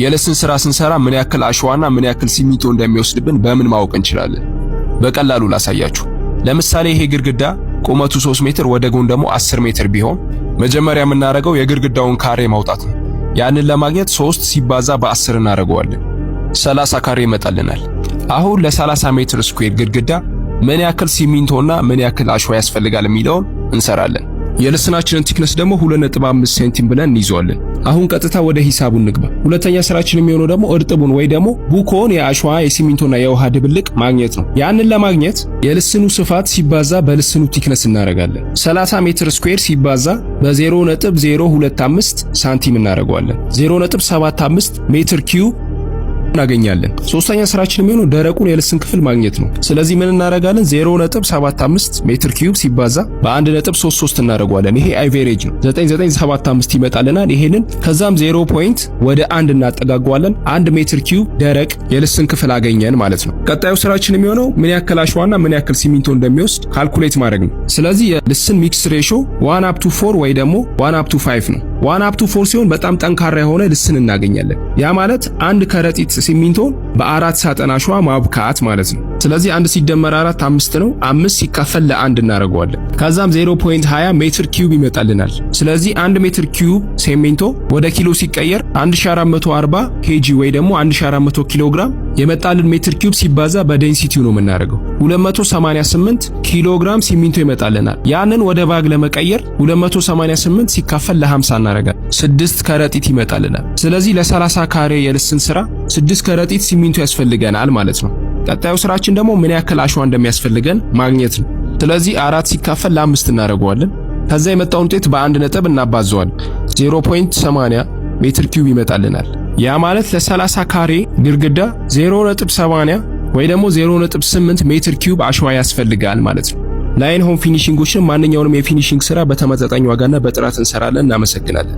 የልስን ስራ ስንሰራ ምን ያክል አሸዋና ምን ያክል ሲሚንቶ እንደሚወስድብን በምን ማወቅ እንችላለን? በቀላሉ ላሳያችሁ። ለምሳሌ ይሄ ግድግዳ ቁመቱ 3 ሜትር ወደ ጎን ደግሞ 10 ሜትር ቢሆን መጀመሪያ የምናደርገው የግድግዳውን ካሬ ማውጣት ነው። ያንን ለማግኘት 3 ሲባዛ በ10 እናደርገዋለን። 30 ካሬ ይመጣልናል። አሁን ለ30 ሜትር ስኩዌር ግድግዳ ምን ያክል ሲሚንቶና ምን ያክል አሸዋ ያስፈልጋል የሚለውን እንሰራለን። የልስናችንን ቲክነስ ደግሞ 2.5 ሴንቲም ብለን እንይዘዋለን። አሁን ቀጥታ ወደ ሂሳቡ እንግባ። ሁለተኛ ስራችን የሚሆነው ደግሞ እርጥቡን ወይ ደግሞ ቡኮን የአሸዋ የሲሚንቶና የውሃ ድብልቅ ማግኘት ነው። ያንን ለማግኘት የልስኑ ስፋት ሲባዛ በልስኑ ቲክነስ እናደርጋለን። 30 ሜትር ስኩዌር ሲባዛ በ0.025 ሳንቲም እናደርገዋለን። 0.75 ሜትር ኪዩብ እናገኛለን። ሶስተኛ ስራችን የሚሆነው ደረቁን የልስን ክፍል ማግኘት ነው። ስለዚህ ምን እናደርጋለን? 0.75 ሜትር ኪዩብ ሲባዛ በ1.33 እናደርገዋለን። ይሄ አቬሬጅ ነው። 9975 ይመጣልናል። ይሄንን ከዛም 0 ፖይንት ወደ 1 እናጠጋጓለን። 1 ሜትር ኪዩብ ደረቅ የልስን ክፍል አገኘን ማለት ነው። ቀጣዩ ስራችን የሚሆነው ምን ያክል አሸዋና ምን ያክል ሲሚንቶ እንደሚወስድ ካልኩሌት ማድረግ ነው። ስለዚህ የልስን ሚክስ ሬሾ 1:4 ወይ ደግሞ 1:5 ነው። 1:4 ሲሆን በጣም ጠንካራ የሆነ ልስን እናገኛለን። ያ ማለት አንድ ከረጢት ሲሚንቶን በ4 ሳጥን አሸዋ ማብካት ማለት ነው። ስለዚህ 1 ሲደመር 4 5 ነው። 5 ሲካፈል ለ1 እናደርገዋለን። ከዛም 0.20 ሜትር ኪዩብ ይመጣልናል። ስለዚህ 1 ሜትር ኪዩብ ሲሚንቶ ወደ ኪሎ ሲቀየር 1440 ኬጂ ወይ ደግሞ 1400 ኪሎ ግራም የመጣልን ሜትር ኪዩብ ሲባዛ በዴንሲቲው ነው የምናደርገው። 288 ኪሎ ግራም ሲሚንቶ ይመጣልናል። ያንን ወደ ባግ ለመቀየር 288 ሲካፈል ለ50 እናደርጋለን። 6 ከረጢት ይመጣልናል። ስለዚህ ለ30 ካሬ የልስን ስራ 6 ከረጢት ሲሚንቶ ያስፈልገናል ማለት ነው። ቀጣዩ ስራችን ደግሞ ምን ያክል አሸዋ እንደሚያስፈልገን ማግኘት ነው። ስለዚህ 4 ሲካፈል ለ5 እናደርገዋለን። ከዛ የመጣውን ውጤት በ1 ነጥብ እናባዘዋለን። 0.80 ሜትር ኪዩብ ይመጣልናል። ያ ማለት ለ30 ካሬ ግድግዳ 0.80 ወይ ደግሞ 0.8 ሜትር ኪዩብ አሸዋ ያስፈልጋል ማለት ነው። ላይን ሆም ፊኒሺንጎችን ማንኛውንም የፊኒሺንግ ስራ በተመጣጣኝ ዋጋና በጥራት እንሰራለን። እናመሰግናለን።